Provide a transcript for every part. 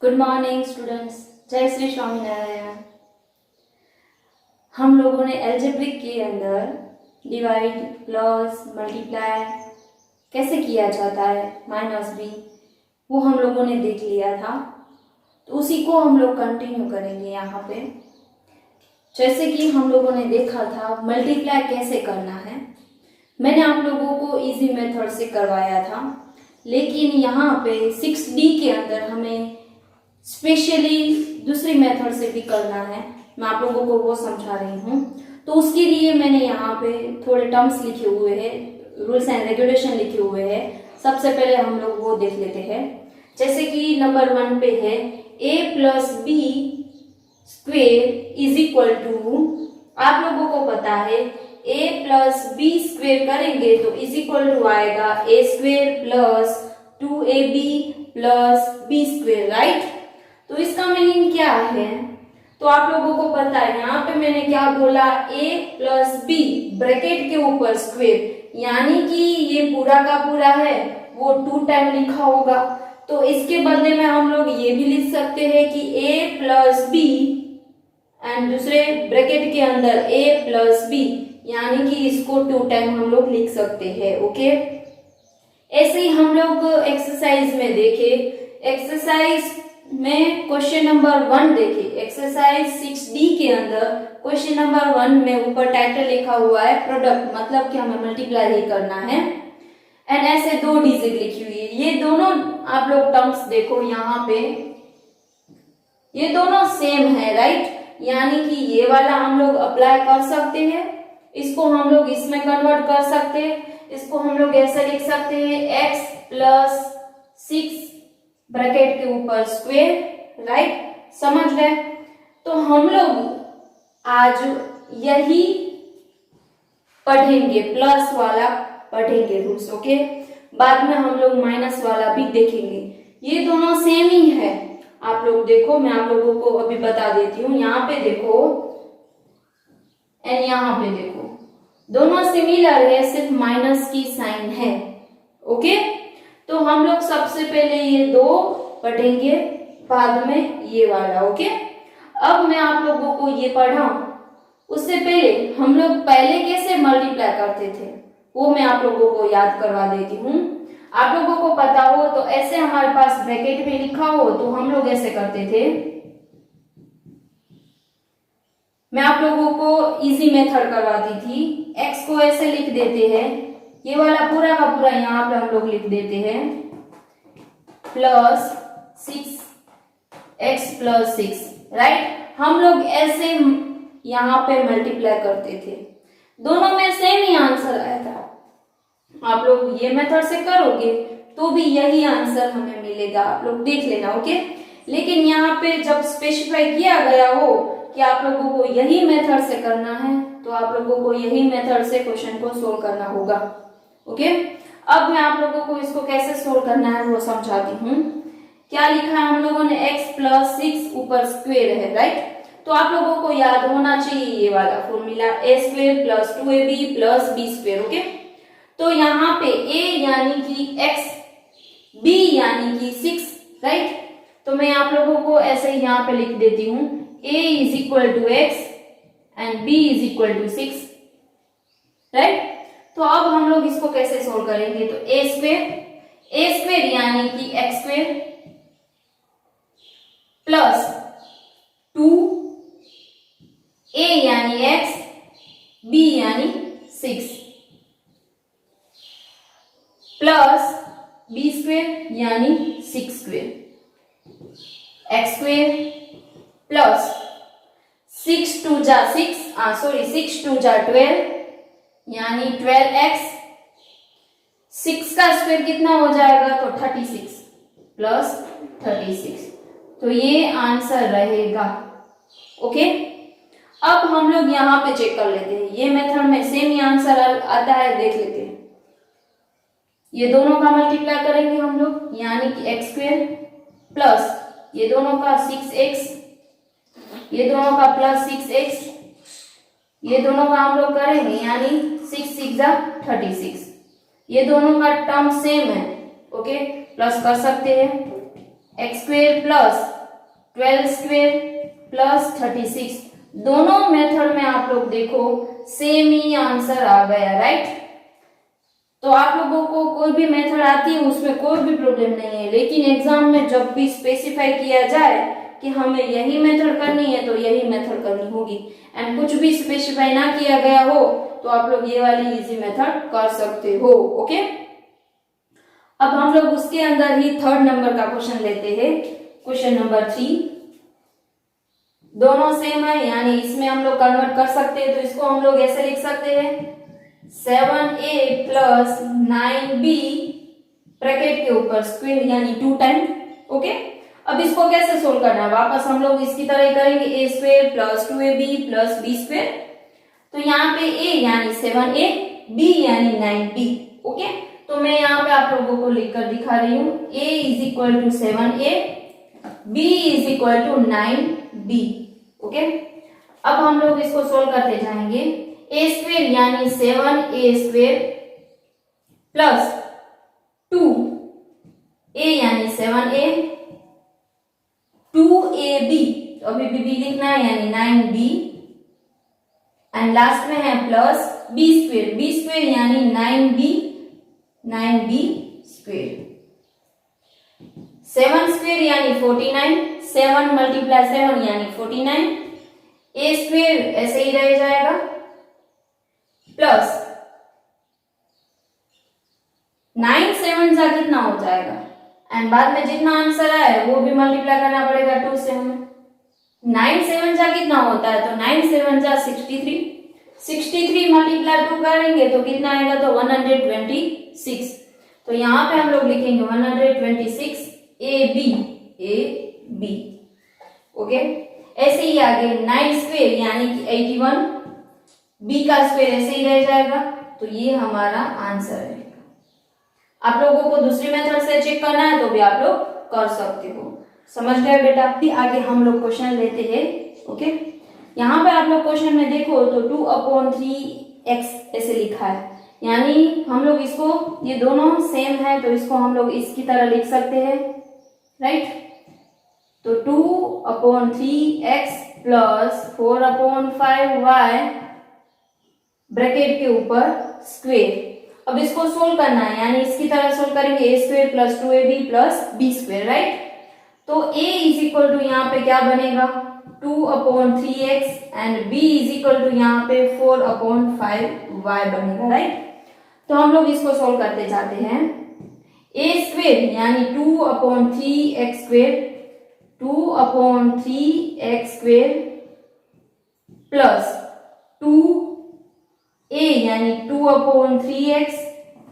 Good morning students, जय श्री स्वामीनारायण। हम लोगों ने अलजेब्रिक के अंदर डिवाइड, प्लस, मल्टीप्लाई कैसे किया जाता है, माइनस भी, वो हम लोगों ने देख लिया था। तो उसी को हम लोग कंटिन्यू करेंगे यहाँ पे। जैसे कि हम लोगों ने देखा था मल्टीप्लाई कैसे करना है, मैंने आप लोगों को इजी मेथड से करवाया था, लेकिन यहाँ पे 6D के अंदर हमें स्पेशली दूसरी मेथड से भी करना है। मैं आप लोगों को वो समझा रही हूँ। तो उसके लिए मैंने यहाँ पे थोड़े टर्म्स लिखे हुए हैं, रूल्स एंड रेगुलेशन लिखे हुए हैं। सबसे पहले हम लोग वो देख लेते हैं। जैसे कि नंबर 1 पे है a plus b square is equal to, आप लोगों को पता है a प्लस बी स्क्वेयर करेंगे तो इज इक्वल टू आएगा a square plus 2ab plus b square, right. तो इसका मीनिंग क्या है, तो आप लोगों को पता है यहाँ पे मैंने क्या बोला, a प्लस बी ब्रैकेट के ऊपर स्क्वेयर, यानी कि ये पूरा का पूरा है वो 2 टाइम लिखा होगा। तो इसके बदले में हम लोग ये भी लिख सकते हैं कि a प्लस बी एंड दूसरे ब्रैकेट के अंदर a प्लस बी, यानी कि इसको 2 टाइम हम लोग लिख सकते हैं। ओके, ऐसे ही हम लोग एक्सरसाइज में देखे, एक्सरसाइज में क्वेश्चन नंबर 1 देखे, एक्सरसाइज 6D के अंदर क्वेश्चन नंबर 1 में ऊपर टाइटल लिखा हुआ है प्रोडक्ट, मतलब कि हमें मल्टीप्लाई ही करना है। एंड ऐसे 2 डिजिट लिखी हुई है। ये दोनों आप लोग टर्म्स देखो यहाँ पे, ये दोनों सेम है, राइट। यानी कि ये वाला हम लोग अप्लाई कर सकते हैं, इसको हम लोग इसमें कन्वर्ट कर सकते हैं, इसको हम लोग ऐसे लिख सकते हैं x प्लस 6 ब्रैकेट के ऊपर स्क्वेयर, राइट, समझ गए। तो हम लोग आज यही पढ़ेंगे, प्लस वाला पढ़ेंगे रूल्स। ओके, बाद में हम लोग माइनस वाला भी देखेंगे। ये दोनों सेम ही है, आप लोग देखो, मैं आप लोगों को अभी बता देती हूँ। यहाँ पे देखो एंड यहाँ पे देखो, दोनों सिमिलर है, सिर्फ माइनस की साइन है। ओके, तो हम लोग सबसे पहले ये 2 पढ़ेंगे, बाद में ये वाला। ओके, अब मैं आप लोगों को ये पढ़ाऊं उससे पहले हम लोग पहले कैसे मल्टीप्लाई करते थे वो मैं आप लोगों को याद करवा देती हूँ। आप लोगों को पता हो तो ऐसे हमारे पास ब्रैकेट में लिखा हो तो हम लोग ऐसे करते थे। मैं आप लोगों को इजी मेथड करवाती थी, x को ऐसे लिख देते हैं, ये वाला पूरा का पूरा यहाँ पे हम लोग लिख देते हैं प्लस 6x प्लस 6, राइट। हम लोग ऐसे यहाँ पे मल्टीप्लाई करते थे, दोनों में सेम ही आंसर आया था। आप लोग ये मेथड से करोगे तो भी यही आंसर हमें मिलेगा, आप लोग देख लेना। ओके, लेकिन यहाँ पे जब स्पेसिफाई किया गया हो कि आप लोगों को यही मेथड से करना है तो आप लोगों को यही मेथड से क्वेश्चन को सोल्व करना होगा। ओके, अब मैं आप लोगों को इसको कैसे सोल्व करना है वो समझाती हूँ। क्या लिखा है हम लोगों ने, x प्लस 6 ऊपर स्क्वेयर है, राइट। तो आप लोगों को याद होना चाहिए ये वाला formula, a square plus 2ab plus b square. Okay, तो यहाँ पे a यानी कि x, b यानी कि 6, राइट। तो मैं आप लोगों को ऐसे ही यहाँ पे लिख देती हूँ, a is equal to x and b is equal to 6, right. तो अब हम लोग इसको कैसे सोल्व करेंगे, तो a स्क्वेयर यानी कि x स्क्वेयर प्लस 2a यानी x, b यानी 6 प्लस b स्क्वेयर यानी 6 स्क्वेयर, x स्क्वेयर प्लस 6 2 जा 12 यानी 12x, 6 का स्क्वायर कितना हो जाएगा तो 36 प्लस 36, तो ये आंसर रहेगा। ओके, अब हम लोग यहाँ पे चेक कर लेते हैं, ये मेथड में सेम ही आंसर आता है, देख लेते हैं। ये दोनों का मल्टीप्लाई करेंगे हम लोग, यानी कि x स्क्वायर प्लस ये दोनों का 6x, ये दोनों का प्लस 6x, ये दोनों का हम लोग करेंगे, यानी 6 6 जा 36, ये दोनों का टर्म सेम है। ओके, प्लस कर सकते हैं x square plus 12 square plus 36। दोनों मेथड में आप लोग देखो सेम ही आंसर आ गया, राइट। तो आप लोगों को कोई भी मेथड आती है उसमें कोई भी प्रॉब्लम नहीं है, लेकिन एग्जाम में जब भी स्पेसिफाई किया जाए कि हमें यही मेथड करनी है तो यही मेथड करनी होगी, एंड कुछ भी स्पेसिफाई ना किया गया हो तो आप लोग ये वाली इजी मेथड कर सकते हो, ओके। अब हम लोग उसके अंदर ही थर्ड नंबर का क्वेश्चन लेते हैं, क्वेश्चन नंबर 3। दोनों सेम है, यानी इसमें हम लोग कन्वर्ट कर सकते हैं, तो इसको हम लोग ऐसे लिख सकते हैं 7a प्लस 9b ब्रैकेट के ऊपर स्क्वायर यानी 2 टाइम, ओके। अब इसको कैसे सोल्व करना है, वापस हम लोग इसकी तरह करेंगे a square plus 2ab plus b square. तो यहाँ पे a यानी 7a, b यानी 9b, ओके। तो मैं यहाँ पे आप लोगों को लिखकर दिखा रही हूँ a is equal to 7a, b is equal to 9b, okay. अब हम लोग इसको सोल्व करते जाएंगे। a स्क्वेयर यानी 7a स्क्वेयर प्लस 2a यानी 7a, 2ab तो अभी b लिखना है यानी 9b, एंड लास्ट में है प्लस b स्क्वेयर यानी 9b स्क्वेयर, 7 स्क्वेयर यानी 49, 7 मल्टीप्लाई 7 यानी 49, a स्क्वेयर ऐसे ही रह जाएगा प्लस 9 7 जा कितना हो जाएगा, एंड बाद में जितना आंसर आए वो भी मल्टीप्लाई करना पड़ेगा 2 से हमें। 9 7 जा कितना होता है, तो 9 7 जा 63, 63 मल्टीप्लाई 2 करेंगे तो कितना आएगा, तो 126। तो यहाँ पे हम लोग लिखेंगे 126 ab, ओके। ऐसे ही आगे 9 स्क्वेयर यानी कि 81, b का स्क्वेयर ऐसे ही रह जाएगा, तो ये हमारा आंसर है। आप लोगों को दूसरी मेथड से चेक करना है तो भी आप लोग कर सकते हो, समझ गए बेटा। आगे हम लोग क्वेश्चन लेते हैं, ओके। यहाँ पे आप लोग क्वेश्चन में देखो तो 2/3x ऐसे लिखा है, यानी हम लोग इसको, ये दोनों सेम है तो इसको हम लोग इसकी तरह लिख सकते हैं, राइट। तो 2/3x प्लस 4/5y ब्रैकेट के ऊपर स्क्वेयर। अब इसको सोल्व करना है, यानी इसकी तरह सोल्व करेंगे a square plus 2ab plus b square, right. तो a इज इक्वल टू यहाँ पे क्या बनेगा 2/3x and b is equal to यहाँ पे 4/5y बनेगा, राइट। तो हम लोग इसको सोल्व करते जाते हैं। a स्क्वेयर यानी 2/3x square, 2/3x square plus 2a यानी 2/3x,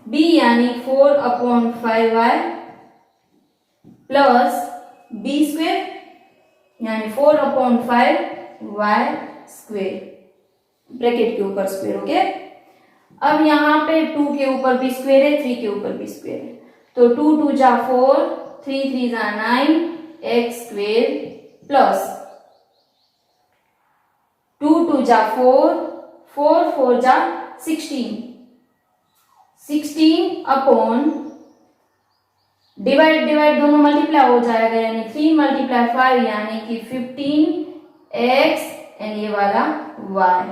b यानी 4/5y प्लस b स्क्वेयर यानी 4/5y स्क्वेयर ब्रैकेट के ऊपर स्क्वेयर, ओके। अब यहाँ पे 2 के ऊपर b स्क्वेयर है, 3 के ऊपर b स्क्वेयर है, तो 2 2 जा 4, 3 3 जा 9 x स्क्वेयर प्लस 2 2 जा 4, 4 4 जा 16, 16 अपॉन डिवाइड दोनों मल्टीप्लाई हो जाएगा, यानी 3 मल्टीप्लाई 5 यानी कि 15x एंड ये वाला y।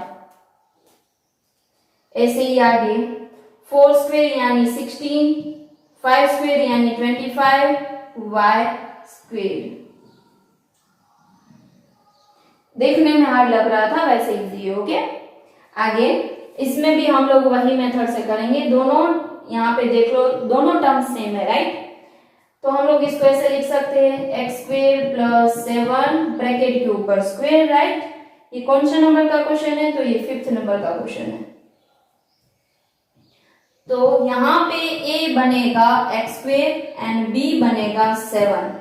ऐसे ही आगे 4 स्क्वेयर यानी 16, 5 स्क्वेयर यानी 25 y स्क्वेयर। देखने में हार्ड लग रहा था, वैसे इजी है, ओके। आगे इसमें भी हम लोग वही मेथड से करेंगे, दोनों यहाँ पे देख लो दोनों टर्म्स सेम है, राइट। तो हम लोग इसको ऐसे लिख सकते हैं x स्क्वेयर प्लस 7 ब्रैकेट के ऊपर स्क्वेयर, राइट। ये कौन सा नंबर का क्वेश्चन है, तो ये 5th नंबर का क्वेश्चन है। तो यहाँ पे a बनेगा x स्क्वेयर एंड b बनेगा 7,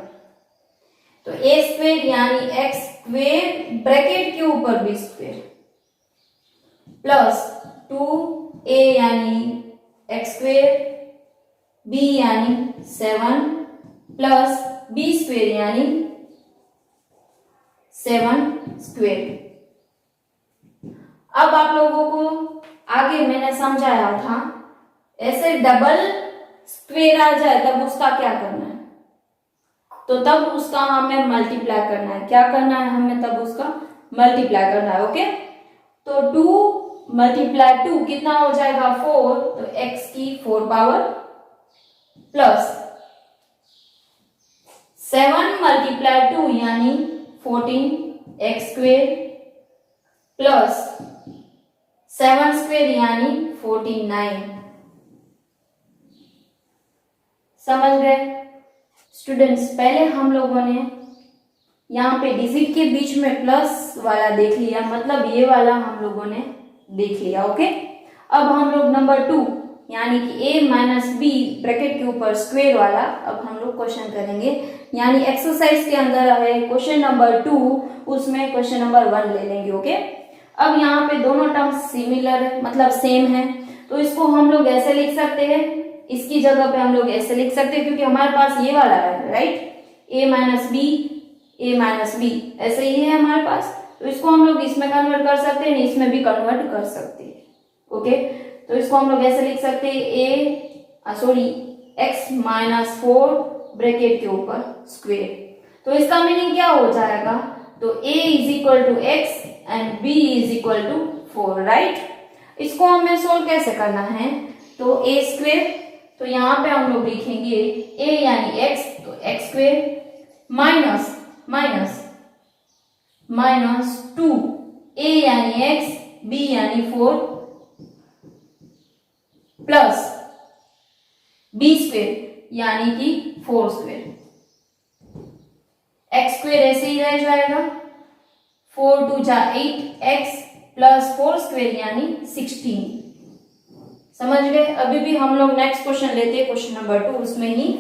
तो a स्क्वेयर यानी x स्क्वेयर ब्रैकेट के ऊपर b स्क्वेयर प्लस 2a यानी x स्क्वेयर, b यानी 7 प्लस b स्क्वेयर यानी 7 स्क्वेयर। अब आप लोगों को आगे मैंने समझाया था, ऐसे डबल स्क्वेयर आ जाए तब उसका क्या करना है। तो तब उसका हमें मल्टीप्लाई करना है। क्या करना है हमें? तब उसका मल्टीप्लाई करना है। ओके, तो 2 मल्टीप्लाई 2 कितना हो जाएगा? 4, तो x की 4 पावर प्लस 7 मल्टीप्लाई 2 यानी 14 x² प्लस 7² यानी 49। समझ गए स्टूडेंट्स? पहले हम लोगों ने यहाँ पे डिजिट के बीच में प्लस वाला देख लिया, मतलब ये वाला हम लोगों ने देख लिया। ओके, अब हम लोग नंबर 2 यानी कि a माइनस बी ब्रैकेट के ऊपर स्क्वायर वाला अब हम लोग क्वेश्चन करेंगे। यानी एक्सरसाइज के अंदर है क्वेश्चन नंबर 2, उसमें क्वेश्चन नंबर 1 ले लेंगे। ओके, अब यहाँ पे दोनों टर्म्स सिमिलर है, मतलब सेम है, तो इसको हम लोग ऐसे लिख सकते हैं, इसकी जगह पे हम लोग ऐसे लिख सकते हैं क्योंकि हमारे पास ये वाला है, राइट, a माइनस बी ऐसे ही है हमारे पास, तो इसको हम लोग इसमें कन्वर्ट कर सकते हैं, इसमें भी कन्वर्ट कर सकते हैं। ओके, तो इसको हम लोग ऐसे लिख सकते हैं x माइनस 4 ब्रैकेट के ऊपर स्क्वायर। तो इसका मीनिंग क्या हो जाएगा? तो a is equal to x and b is equal to 4, right. इसको हमें सोल्व कैसे करना है? तो a स्क्वायर, तो यहाँ पे हम लोग लिखेंगे a यानी x, तो x स्क्वायर माइनस 2 a यानी x, b यानी 4 प्लस b स्क्वायर यानी कि 4 स्क्वायर। x स्क्वायर ऐसे ही रह जाएगा, 4 2 जा 8 x प्लस 4 स्क्वायर यानी 16। समझ गए? अभी भी हम लोग नेक्स्ट क्वेश्चन लेते हैं, क्वेश्चन नंबर 2, उसमें ही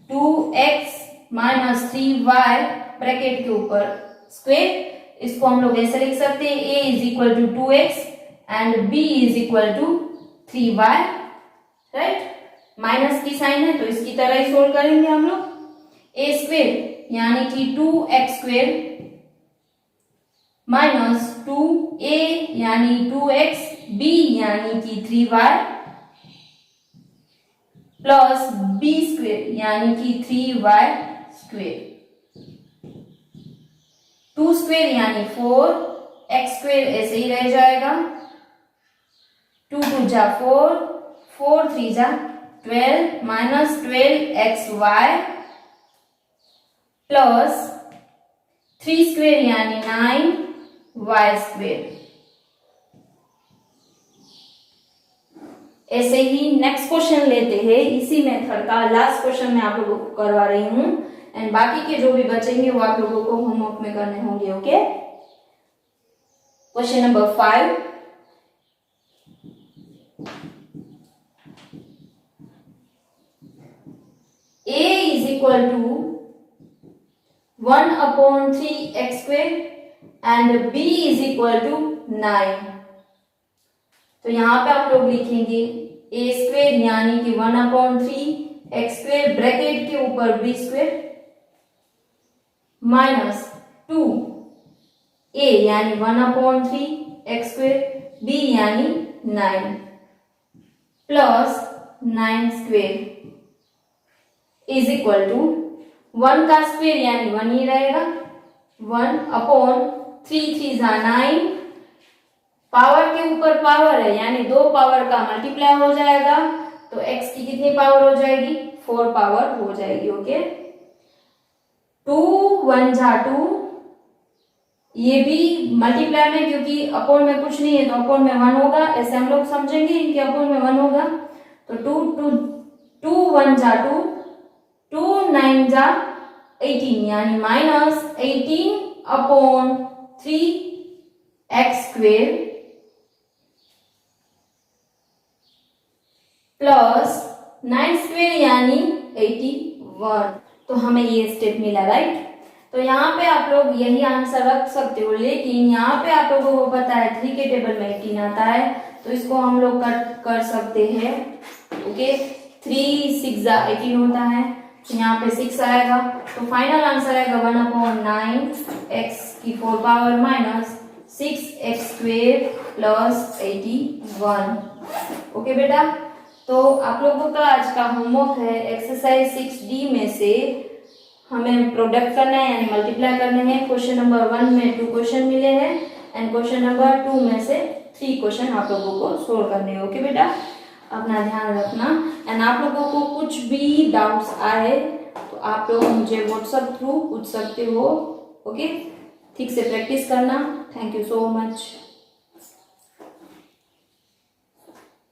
2x माइनस 3y ब्रैकेट के ऊपर स्क्वायर। इसको हम लोग ऐसे लिख सकते हैं a is equal to 2x and b is equal to 3y, right. Minus की साइन है तो इसकी तरह ही सोल्व करेंगे हम लोग। a स्क्वायर यानी कि 2x स्क्वायर माइनस 2a यानी 2x, b यानी कि 3y प्लस b स्क्वायर यानी कि 3y स्क्वायर। 2 स्क्वायर यानी 4, x स्क्वायर ऐसे ही रह जाएगा, 2 2 जा 4, 4 3 जा 12 माइनस 12xy प्लस 3 स्क्वायर यानी 9y स्क्वायर। ऐसे ही नेक्स्ट क्वेश्चन लेते हैं, इसी मेथड का लास्ट क्वेश्चन मैं आप लोगों को करवा रही हूं एंड बाकी के जो भी बचेंगे वो आप लोगों को होमवर्क में करने होंगे। Okay, question number 5, a is equal to 1/3x square and b is equal to 9। तो यहाँ पे आप लोग लिखेंगे a स्क्वेयर यानी कि 1/3x स्क्वेयर ब्रैकेट के ऊपर b स्क्वेयर माइनस 2a यानी 1/3x स्क्वेयर, b यानी 9 plus 9 square is equal to 1 का स्क्वेयर यानी 1 ही रहेगा, 1/3 3 जा 9, पावर के ऊपर पावर है यानी 2 पावर का मल्टीप्लाई हो जाएगा, तो x की कितनी पावर हो जाएगी? 4 पावर हो जाएगी। ओके, 2 1 जा 2, ये भी मल्टीप्लाई में क्योंकि अपॉन में कुछ नहीं है तो अपॉन में 1 होगा, ऐसे हम लोग समझेंगे इनके अपॉन में 1 होगा, तो 2 1 जा 2, 2 9 जा 18 यानी minus 18/3x square plus 9 square यानी 81। तो हमें ये स्टेप मिला, राइट। तो यहाँ पे आप लोग यही आंसर रख सकते हो, लेकिन यहाँ पे आप लोगों को पता है 3 के टेबल में 18 आता है, तो इसको हम लोग कट कर सकते हैं। ओके, 3 6 जा 18 होता है, तो यहाँ पे 6 आएगा, तो फाइनल आंसर आएगा 1/9x की 4 power minus 6x square plus 81। Okay बेटा, तो आप लोगों का आज का होमवर्क है एक्सरसाइज 6D में से हमें प्रोडक्ट करना है यानी मल्टीप्लाई करने हैं। क्वेश्चन नंबर 1 में 2 क्वेश्चन मिले हैं एंड क्वेश्चन नंबर 2 में से 3 क्वेश्चन आप लोगों को सोल्व करने हैं। ओके बेटा, अपना ध्यान रखना एंड आप लोगों को कुछ भी डाउट्स आए तो आप लोग मुझे व्हाट्सएप थ्रू पूछ सकते हो। ओके, ठीक से प्रैक्टिस करना। Thank you so much.